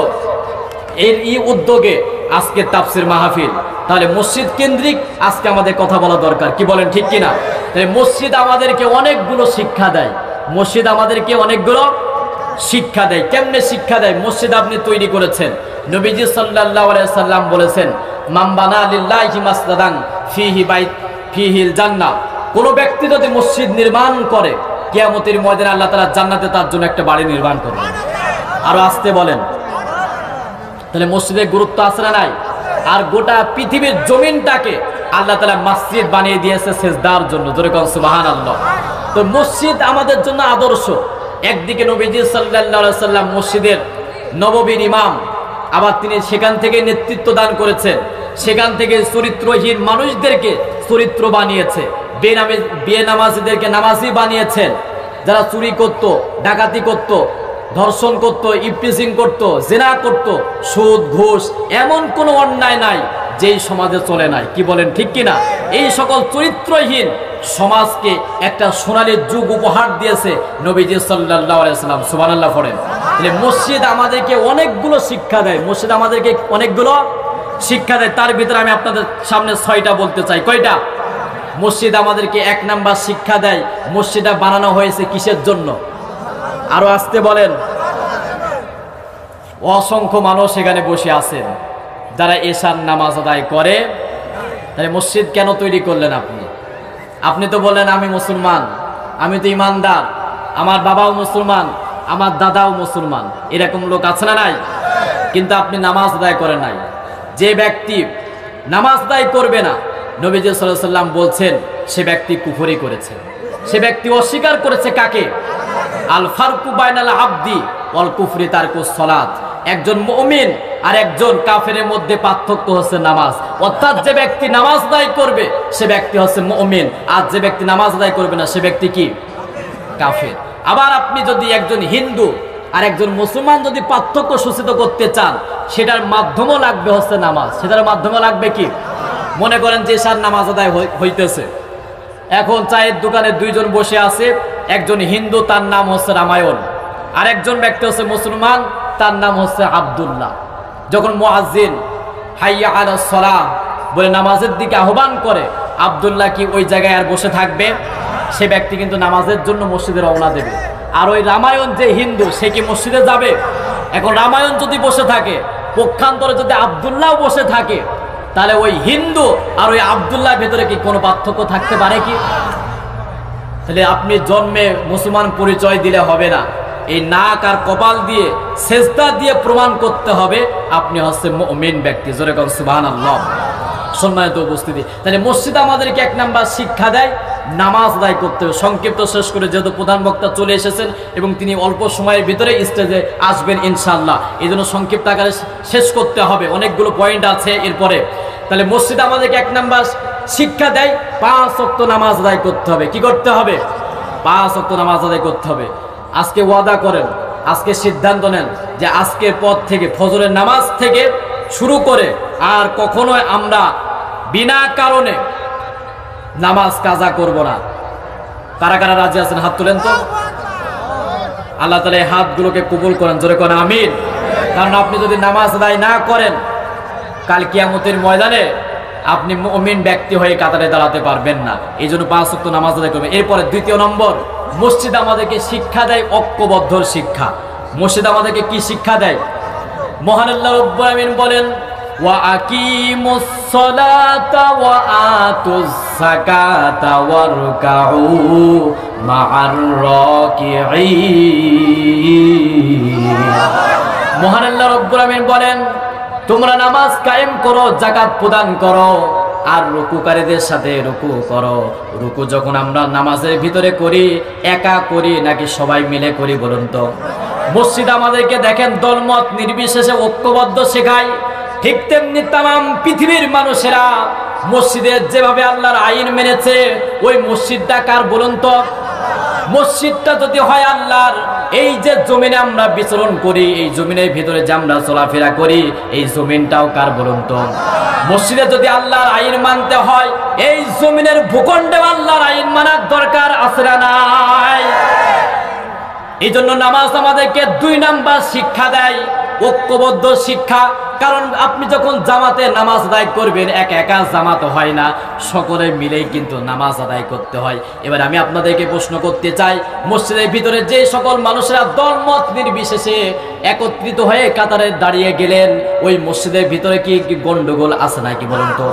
এর উদ্যোগে আজকে তাফসীর মাহফিল, তাহলে মসজিদ কেন্দ্রিক আজকে আমাদের কথা বলা দরকার, কি বলেন ঠিক কিনা? তাহলে মসজিদ আমাদেরকে অনেকগুলো শিক্ষা দেয়, মসজিদ আমাদেরকে অনেকগুলো শিক্ষা দেয়। কেমনে শিক্ষা দেয়? মসজিদ আপনি তৈরি করেছেন, নবীজি সাল্লাল্লাহু আলাইহি সাল্লাম বলেছেন, মান বানা লিল্লাহি মাসজিদান ফিহিল জান্নাহ, কোন ব্যক্তি যদি মসজিদ নির্মাণ করে, কিয়ামতের ময়দানে আল্লাহ তাআলা জান্নাতে তার জন্য একটা বাড়ি নির্মাণ করবেন। আরো আসতে বলেন। তাহলে মসজিদের গুরুত্ব আছে না নাই? আর গোটা পৃথিবীর জমিনটাকে আল্লাহ তাআলা মসজিদ বানিয়ে দিয়েছে সেজদার জন্য, জোরে কোন সুবহানাল্লাহ। তো মসজিদ আমাদের জন্য আদর্শ। একদিকে নবীজি সাল্লাল্লাহু আলাইহি সাল্লাম মসজিদের নববীর ইমাম, আবার তিনি সেখান থেকে নেতৃত্ব দান করেছেন, সেখান থেকে চরিত্রহীন মানুষদেরকে চরিত্র বানিয়েছে, বেনামাজিদেরকে নামাজি বানিয়েছেন। যারা চুরি করত, ডাকাতি করত, ধর্ষণ করত, ইফটিজিং করত, জিনা করত, সুদ ঘুষ, এমন কোনো অন্যায় নাই যেই সমাজে চলে নাই, কি বলেন ঠিক কিনা? এই সকল চরিত্রহীন সমাজকে একটা সোনালী যুগ উপহার দিয়েছে নবীজি সাল্লাল্লাহু আলাইহি সাল্লাম, সুবহানাল্লাহ পড়েন। তাহলে মসজিদ আমাদেরকে অনেকগুলো শিক্ষা দেয়, মসজিদ আমাদেরকে অনেকগুলো শিক্ষা দেয়। তার ভিতরে আমি আপনাদের সামনে 6টা বলতে চাই। কয়টা? মসজিদ আমাদেরকে 1 নাম্বার শিক্ষা দেয়, মসজিদটা বানানো হয়েছে কিসের জন্য? আরো আসতে বলেন। অসংখ্য মানুষ এখানে বসে আছেন যারা এশার নামাজ আদায় করে। তাহলে মসজিদ কেন তৈরি করলেন আপনি? আপনি তো বললেন আমি মুসলমান, আমি তো ইমানদার, আমার বাবাও মুসলমান, আমার দাদাও মুসলমান, এরকম লোক আছে না নাই? কিন্তু আপনি নামাজ আদায় করেন নাই। যে ব্যক্তি নামাজ আদায় করবে না, নবীজি সাল্লাল্লাহু আলাইহি সাল্লাম বলছেন সে ব্যক্তি কুফরি করেছে, সে ব্যক্তি অস্বীকার করেছে কাকে? আল ফারকু বাইনাল আবদি ওয়াল কুফরি তারকুস সালাত। একজন মুমিন আর একজন কাফেরের মধ্যে পার্থক্য হচ্ছে নামাজ। অর্থাৎ যে ব্যক্তি নামাজ আদায় করবে সে ব্যক্তি হচ্ছে মুমিন, আর যে ব্যক্তি নামাজ আদায় করবে না সে ব্যক্তি কি? কাফের। আবার আপনি যদি একজন হিন্দু আর একজন মুসলমান যদি পার্থক্য সূচিত করতে চান, সেটার মাধ্যমও লাগবে হচ্ছে নামাজ। সেটার মাধ্যমে লাগবে কি? মনে করেন যে সার নামাজ আদায় হইতেছে, এখন চায়ের দোকানে দুইজন বসে আছে, একজন হিন্দু, তার নাম হচ্ছে রামায়ণ, আর একজন ব্যক্তি হচ্ছে মুসলমান, তার নাম হচ্ছে আব্দুল্লাহ। যখন মুয়াজ্জিন হাইয়া আলাস সালাহ বলে নামাজের দিকে আহ্বান করে, আব্দুল্লাহ কি ওই জায়গায় আর বসে থাকবে? সে ব্যক্তি কিন্তু নামাজের জন্য মসজিদে রওনা দেবে। আর ওই রামায়ণ যে হিন্দু, সে কি মসজিদে যাবে? এখন রামায়ণ যদি বসে থাকে, পক্ষান্তরে যদি আব্দুল্লাহ বসে থাকে, তাহলে ওই হিন্দু আর ওই আব্দুল্লাহর ভেতরে কি কোনো পার্থক্য থাকতে পারে কি? তাহলে আপনি জন্মে মুসলমান পরিচয় দিলে হবে না, এই নাক আর কপাল দিয়ে, সেজদা দিয়ে প্রমাণ করতে হবে আপনি হচ্ছে মুমিন ব্যক্তি। জোরে কোন সুবহানাল্লাহ। সম্মানিত উপস্থিতি, তাহলে মসজিদ আমাদেরকে এক নাম্বার শিক্ষা দেয় নামাজ আদায় করতে হবে। সংক্ষিপ্ত শেষ করে, যেহেতু প্রধান বক্তা চলে এসেছেন এবং তিনি অল্প সময়ের ভিতরে স্টেজে আসবেন ইনশাআল্লাহ, এই জন্য সংক্ষিপ্ত আকারে শেষ করতে হবে, অনেকগুলো পয়েন্ট আছে এরপরে। তাহলে মসজিদ আমাদেরকে এক নাম্বার শিক্ষা দেয় 5 ওয়াক্ত নামাজ আদায় করতে হবে। কি করতে হবে? 5 ওয়াক্ত নামাজ আদায় করতে হবে। আজকে ওয়াদা করেন, আজকে সিদ্ধান্ত নেন যে আজকের পর থেকে ফজরের নামাজ থেকে শুরু করে আর কখনোই আমরা বিনা কারণে নামাজ কাজা করব না। কারা কারা রাজি আছেন হাত তুলেন তো। আল্লাহ তাআলা এই হাতগুলোকে কবুল করেন, জোরে করেন আমিন। কারণ আপনি যদি নামাজ আদায় না করেন, কাল কিয়ামতের ময়দানে আপনি মুমিন ব্যক্তি হয়ে কাতারে দাঁড়াতে পারবেন না। এই জন্য 5 ওয়াক্ত নামাজ আদায় করবেন। এরপরে দ্বিতীয় নম্বর, মসজিদ আমাদেরকে শিক্ষা দেয় ঐক্যবদ্ধ শিক্ষা। মসজিদ আমাদেরকে কি শিক্ষা দেয়? মহান আল্লাহ রাব্বুল আলামিন বলেন, ওয়া আকিমুস সালাতা ওয়া আতুস যাকাতা ওয়ারকাউ মা'আর রাকিঈন। মহান আল্লাহ রাব্বুল আলামিন বলেন, তোমরা নামাজ কায়েম করো, যাকাত প্রদান করো, আর রুকুকারীদের সাথে রুকু করো। রুকু যখন আমরা নামাজের ভিতরে করি, একা করি নাকি সবাই মিলে করি বলুন তো? মসজিদ আমাদেরকে দেখেন দলমত নির্বিশেষে ঐক্যবদ্ধ শেখায়। ঠিক তেমনি তাম পৃথিবীর মানুষেরা মসজিদের যেভাবে আল্লাহর আইন মেনেছে, ওই মসজিদটা কার বলুন তো? মসজিদটা যদি হয় আল্লাহর, এই যে জমিনে আমরা বিচরণ করি, এই জমিনের ভিতরে যে আমরা চলাফেরা করি, এই জমিনটাও কার বলুন তো? মসজিদে যদি আল্লাহর আইন মানতে হয়, এই জমিনের ভূখণ্ডে আল্লাহর আইন মানার দরকার আছে না নাই? এই জন্য নামাজ আমাদেরকে 2 নাম্বার শিক্ষা দেয়, ঐক্যবদ্ধ শিক্ষা। কারণ আপনি যখন জামাতে নামাজ আদায় করবেন, একা একা জামাত হয় না, সকলে মিলেই কিন্তু নামাজ আদায় করতে হয়। এবার আমি আপনাদেরকে প্রশ্ন করতে চাই, মসজিদের ভিতরে যে সকল মানুষেরা দলমত নির্বিশেষে একত্রিত হয়ে কাতারে দাঁড়িয়ে গেলেন, ওই মসজিদের ভিতরে কি গন্ডগোল আছে নাকি বলুন তো?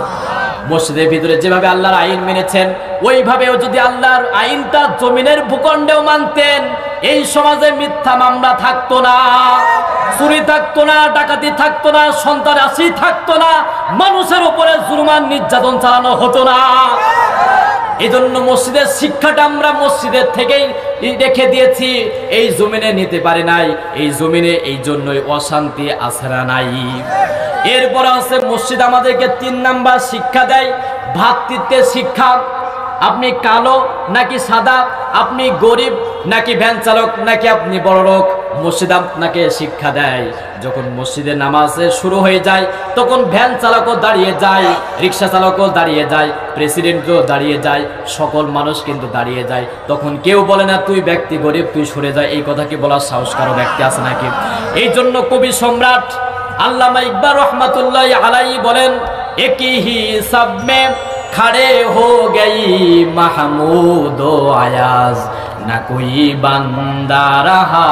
মসজিদের ভিতরে যেভাবে আল্লাহর আইন মেনেছেন, ওইভাবেও যদি আল্লাহর আইনটা জমিনের ভূখণ্ডেও মানতেন, এই সমাজে মিথ্যা মামলা থাকতো না, চুরি থাকতো না, ডাকাতি থাকতো না, সন্ত্রাসী থাকতো না, মানুষের উপরে জুলুম নির্যাতন চালানো হতো না। এই জন্য মসজিদের শিক্ষাটা আমরা মসজিদের থেকেই রেখে দিয়েছি, এই জমিনে নিতে পারি নাই। এই জমিনে এই জন্যই অশান্তি আছড়া নাই। এরপর আছে মসজিদ আমাদেরকে 3 নাম্বার শিক্ষা দেয় ভ্রাতৃত্বের শিক্ষা। আপনি কালো নাকি সাদা, আপনি গরিব নাকি ভ্যান চালক নাকি আপনি বড়লোক, মসজিদ আপনাকে শিক্ষা দেয়। যখন মসজিদে নামাজে শুরু হয়ে যায়, তখন ভ্যান চালকও দাঁড়িয়ে যায়, রিক্সা চালকও দাঁড়িয়ে যায়, প্রেসিডেন্টও দাঁড়িয়ে যায়, সকল মানুষ কিন্তু দাঁড়িয়ে যায়। তখন কেউ বলে না তুই ব্যক্তি গরিব, তুই সরে যায়। এই কথা কি বলার সাহস কারো ব্যক্তি আছে নাকি? এই জন্য কবি সম্রাট আল্লামা ইকবাল রহমাতুল্লাহ আলাইহি বলেন, একই হিসাব মে खड़े हो गई महमूद आयाज, न कोई बंदा रहा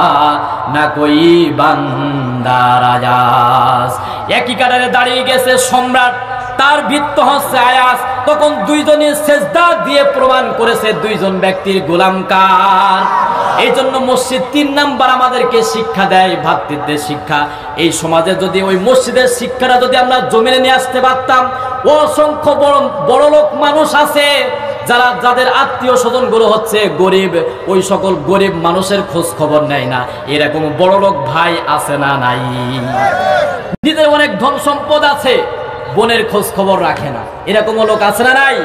न कोई बंदा राजाज। একই কাতারে দাঁড়িয়ে গেছে সম্রাট, তার ভিত্ত হচ্ছে আয়াজ। তখন দুইজনই সেজদা দিয়ে প্রমাণ করেছে দুইজন ব্যক্তির গোলাম কার। এই জন্য মসজিদ 3 নাম্বার আমাদেরকে শিক্ষা দেয় ভ্রাতৃত্বের শিক্ষা। এই সমাজে যদি ওই মসজিদের শিক্ষাটা যদি আমরা জমিনে নিয়ে আসতে পারতাম, অসংখ্য বড় লোক মানুষ আছে যারা, যাদের আত্মীয় স্বজন গুলো হচ্ছে গরিব, ওই সকল গরিব মানুষের খোঁজ খবর নেয় না। এরকম বড় লোক ভাই আছে না নাই? নিজের অনেক ধন সম্পদ আছে, বোনের খোঁজ খবর রাখে না, এরকম লোক আছে না নাই?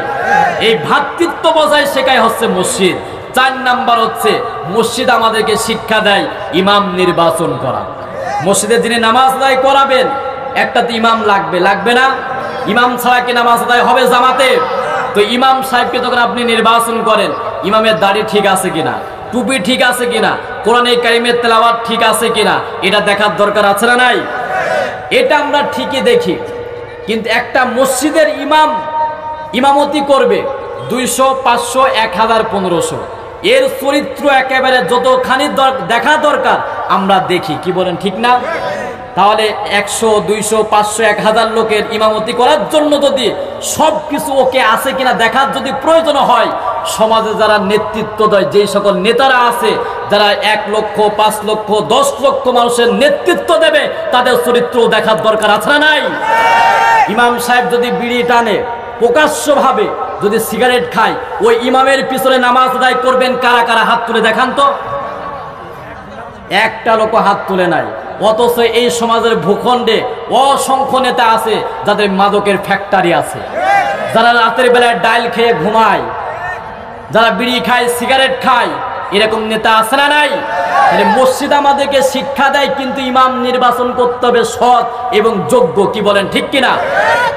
এই ভ্রাতৃত্ব বজায় শেখায় হচ্ছে মসজিদ। 4 নাম্বার হচ্ছে মসজিদ আমাদেরকে শিক্ষা দেয় ইমাম নির্বাচন করা। মসজিদে যিনি নামাজ আদায় করাবেন একটা তো ইমাম লাগবে, লাগবে না? ইমাম ছাড়া কি নামাজ আদায় হবে জামাতে? তো ইমাম সাহেবকে তখন আপনি নির্বাচন করেন, ইমামের দাড়ি ঠিক আছে কিনা, টুপি ঠিক আছে কিনা, কোরআনে কারিমের তেলাওয়াত ঠিক আছে কিনা, এটা দেখার দরকার আছে না নাই? এটা আমরা ঠিকই দেখি, কিন্তু একটা মসজিদের ইমাম ইমামতি করবে 200, 500, 1000, 1500, এর চরিত্র একেবারে যতখানি দেখা দরকার আমরা দেখি, কি বলেন ঠিক না? তাহলে 100, 200, 500, 1000 লোকের ইমামতি করার জন্য যদি সব কিছু ওকে আছে কিনা দেখার যদি প্রয়োজন হয়, সমাজে যারা নেতৃত্ব দেয়, যেই সকল নেতারা আছে যারা 1 লক্ষ, 5 লক্ষ, 10 লক্ষ মানুষের নেতৃত্ব দেবে, তাদের চরিত্র দেখার দরকার আছে না নাই? ইমাম সাহেব যদি বিড়ি টানে, প্রকাশ্যভাবে যদি সিগারেট খায়, ওই ইমামের পিছনে নামাজ আদায় করবেন কারা কারা? হাত তুলে দেখান তো। একটা লোক হাত তুলে নাই। অথচ এই সমাজের ভূখণ্ডে অসংখ্য নেতা আছে যাদের মাদকের ফ্যাক্টরি আছে, যারা রাতের বেলায় ডাইল খেয়ে ঘুমায়, যারা বিড়ি খায়, সিগারেট খায়, এরকম নেতা আছে না নাই? মসজিদ আমাদেরকে শিক্ষা দেয় কিন্তু ইমাম নির্বাচন করতে হবে সৎ এবং যোগ্য, কি বলেন ঠিক কিনা?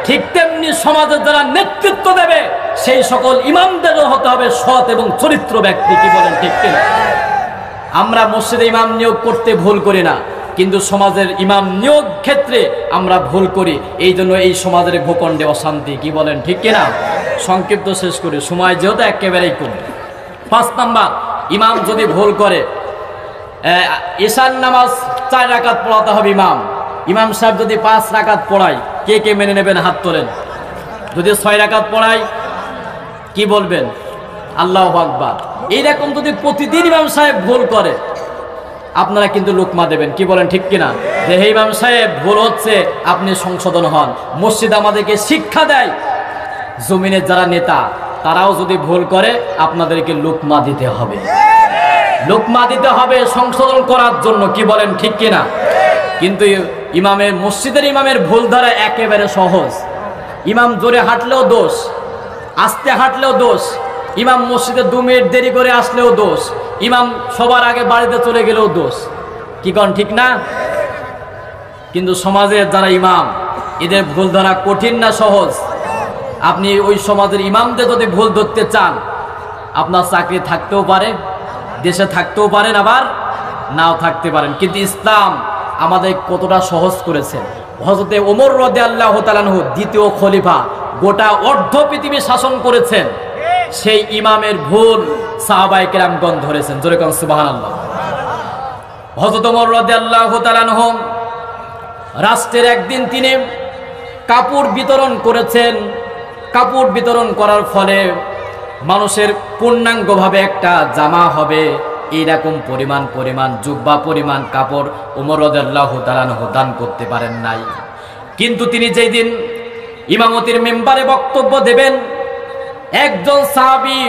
ঠিক তেমনি সমাজের যারা নেতৃত্ব দেবে সেই সকল ইমামদেরও হতে হবে সৎ এবং চরিত্র ব্যক্তি, কি বলেন ঠিক কিনা? আমরা মসজিদে ইমাম নিয়োগ করতে ভুল করি না, কিন্তু সমাজের ইমাম নিয়োগ ক্ষেত্রে আমরা ভুল করি, এই জন্য এই সমাজের ভূখণ্ডে অশান্তি, কি বলেন ঠিক কিনা? সংক্ষিপ্ত শেষ করি, সময় যেহেতু একেবারেই কম। 5 নাম্বার, ইমাম যদি ভুল করে, ঈশার নামাজ 4 রাকাত পড়াতে হবে ইমাম। ইমাম সাহেব যদি 5 রাকাত পড়ায়, কে কে মেনে নেবেন? হাত তোলেন। যদি 6 রাকাত পড়ায়, কি বলবেন? আল্লাহু আকবার। এইরকম যদি প্রতিদিন ইমাম সাহেব ভুল করে, আপনারা কিন্তু লুকমা দেবেন, কি বলেন ঠিক কিনা? যে হে ইমাম সাহেব ভুল হচ্ছে, আপনি সংশোধন হন। মসজিদ আমাদেরকে শিক্ষা দেয় জমিনের যারা নেতা তারাও যদি ভুল করে আপনাদেরকে লুকমা দিতে হবে, লুকমা দিতে হবে সংশোধন করার জন্য, কি বলেন ঠিক কিনা? কিন্তু ইমামের মসজিদের ইমামের ভুল ধরা একেবারে সহজ। ইমাম জোরে হাঁটলেও দোষ, আস্তে হাঁটলেও দোষ, ইমাম মসজিদে 2 মিনিট দেরি করে আসলেও দোষ, ইমাম সবার আগে বাড়িতে চলে গেলেও দোষ, কি কন ঠিক না? কিন্তু সমাজের যারা ইমাম এদের ভুল ধরা কঠিন না সহজ? আপনি ওই সমাজের ইমামদের যদি ভুল ধরতে চান, আপনার চাকরি থাকতেও পারে, দেশে থাকতেও পারেন, আবার নাও থাকতে পারেন, কিন্তু ইসলাম আমাদের কতটা সহজ করেছেন। হযরতে ওমর রাদিয়াল্লাহু তাআলা আনহু দ্বিতীয় খলিফা, গোটা অর্ধ পৃথিবী শাসন করেছেন, সেই ইমামের ভুল সাহাবায়ে কেরামগণ ধরেছেন, জোরে কোন সুবহানাল্লাহ। হযরত ওমর রাদিয়াল্লাহু তাআলা আনহু রাষ্ট্রের একদিন তিনি কাপড় বিতরণ করেছেন। কাপড় বিতরণ করার ফলে মানুষের পূর্ণাঙ্গভাবে একটা জামা হবে এইরকম পরিমাণ জুব্বা পরিমাণ কাপড় ওমর রাদিয়াল্লাহু তাআলা আনহু দান করতে পারেন নাই। কিন্তু তিনি যেই দিন ইমামতির মেম্বারে বক্তব্য দেবেন, একজন সাহাবী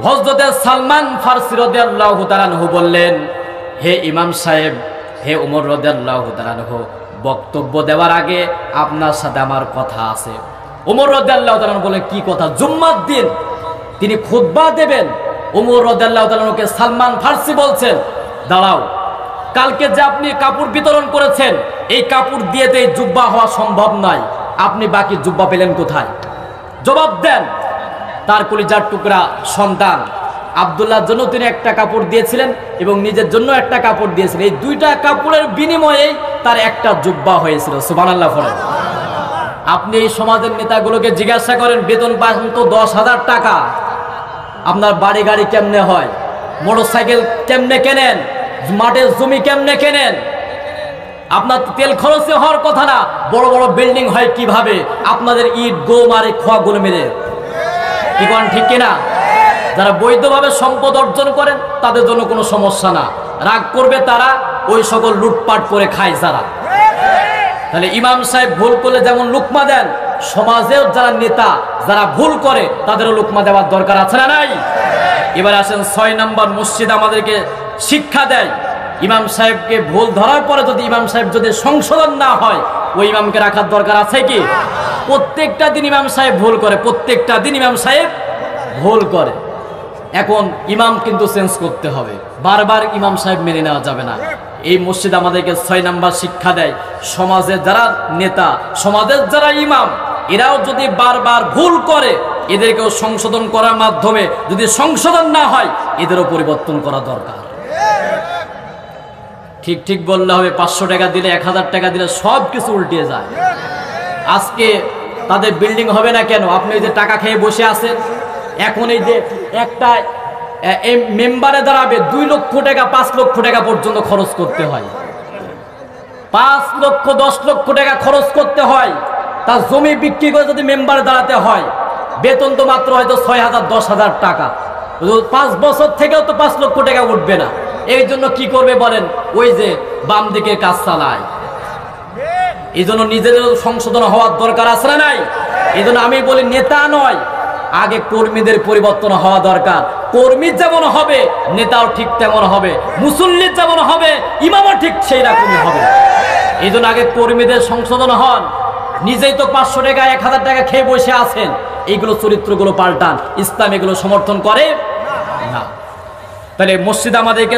হযরত সালমান ফারসি রাদিয়াল্লাহু তাআলা আনহু বললেন, হে ইমাম সাহেব, হে ওমর রাদিয়াল্লাহু তাআলা আনহু, বক্তব্য দেওয়ার আগে আপনার সাথে আমার কথা আছে। ওমর রাদিয়াল্লাহু তাআলা বলেন, কি কথা? জুম্মার দিন তিনি খুতবা দেবেন। ওমর রাদিয়াল্লাহু তাআলাকে সালমান ফারসি বলছেন, দাঁড়াও, কালকে যে আপনি কাপড় বিতরণ করেছেন এই কাপড় দিয়ে তো এই জুব্বা হওয়া সম্ভব নয়, আপনি বাকি জুব্বা পেলেন কোথায়? জবাব দেন। তার কলিজার টুকরা সন্তান আব্দুল্লাহর জন্য তিনি একটা কাপড় দিয়েছিলেন এবং নিজের জন্য একটা কাপড় দিয়েছিলেন, এই 2টা কাপড়ের বিনিময়েই তার একটা জুব্বা হয়েছিল। সুবহানাল্লাহ পড়েন। আপনি এই সমাজের নেতাগুলোকে জিজ্ঞাসা করেন, বেতন পান তো 10,000 টাকা, আপনার বাড়ি গাড়ি কেমনে হয়, মোটরসাইকেল কেমনে কেনেন, মাঠের জমি কেমনে কেনেন, আপনার তেল খরচে হওয়ার কথা না, বড় বড় বিল্ডিং হয় কিভাবে? আপনাদের ইট গোম আর খোয়াগুলো মেরে, কি করেন ঠিক কিনা? যারা বৈধভাবে সম্পদ অর্জন করেন তাদের জন্য কোনো সমস্যা না, রাগ করবে তারা ওই সকল লুটপাট করে খায় যারা। তাহলে ইমাম সাহেব ভুল করলে যেমন লুকমা দেন, সমাজের যারা নেতা যারা ভুল করে তাদেরও লুকমা দেওয়ার দরকার আছে না নাই? এবার আসেন 6 নম্বর, মসজিদ আমাদেরকে শিক্ষা দেয় ইমাম সাহেবকে ভুল ধরার পরে যদি ইমাম সাহেব যদি সংশোধন না হয়, ওই ইমামকে রাখার দরকার আছে কি? প্রত্যেকটা দিন ইমাম সাহেব ভুল করে, প্রত্যেকটা দিন ইমাম সাহেব ভুল করে। এখন ইমাম কিন্তু চেঞ্জ করতে হবে, বারবার ইমাম সাহেব মেনে নেওয়া যাবে না। এই মসজিদ আমাদেরকে 6 নাম্বার শিক্ষা দেয়, সমাজের যারা নেতা, সমাজের যারা ইমাম, এরাও যদি বারবার ভুল করে এদেরকেও সংশোধন করার মাধ্যমে, যদি সংশোধন না হয় এদেরও পরিবর্তন করা দরকার। ঠিক ঠিক বললে হবে, 500 টাকা দিলে 1000 টাকা দিলে সব কিছু উল্টে যায়। আজকে তাদের বিল্ডিং হবে না কেন? আপনি এই যে টাকা খেয়ে বসে আছেন, এখন এই যে একটা মেম্বারে দাঁড়াবে 2 লক্ষ টাকা 5 লক্ষ টাকা পর্যন্ত খরচ করতে হয়, 5 লক্ষ 10 লক্ষ টাকা খরচ করতে হয়। তার জমি বিক্রি করে যদি মেম্বারে দাঁড়াতে হয়, বেতন তো মাত্র হয়তো 6000 10,000 টাকা, 5 বছর থেকেও তো 5 লক্ষ টাকা উঠবে না। এই জন্য কি করবে বলেন? ওই যে বাম দিকে কাজ চালায়। এই জন্য নিজেদেরও সংশোধন হওয়ার দরকার আছে না নাই? এই জন্য আমি বলি, নেতা নয়, আগে কর্মীদের পরিবর্তন হওয়া দরকার। কর্মী যেমন হবে নেতাও ঠিক তেমন হবে, মুসল্লি যেমন হবে ইমামও ঠিক সেই রকমই হবে। এই জন্য আগে কর্মীদের সংশোধন হন। নিজেই তো 500 টাকা 1000 টাকা খেয়ে বসে আছেন, এইগুলো চরিত্রগুলো পাল্টান। ইসলাম এগুলো সমর্থন করে না। তাহলে মসজিদ আমাদেরকে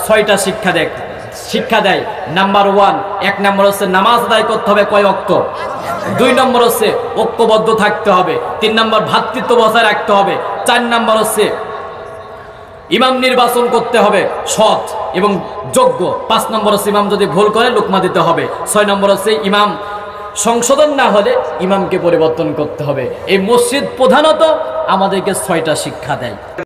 6টা শিক্ষা দেয়। নাম্বার 1, 1 নম্বর হচ্ছে নামাজ আদায় করতে হবে কয় ওয়াক্ত, 2 নম্বর হচ্ছে ঐক্যবদ্ধ থাকতে হবে, 3 নম্বর ভ্রাতৃত্ব বজায় রাখতে হবে, 4 নম্বর হচ্ছে ইমাম নির্বাচন করতে হবে সৎ এবং যোগ্য, 5 নম্বর হচ্ছে ইমাম যদি ভুল করে লুকমা দিতে হবে, 6 নম্বর হচ্ছে ইমাম সংশোধন না হলে ইমামকে পরিবর্তন করতে হবে। এই মসজিদ প্রধানত আমাদেরকে 6টা শিক্ষা দেয়।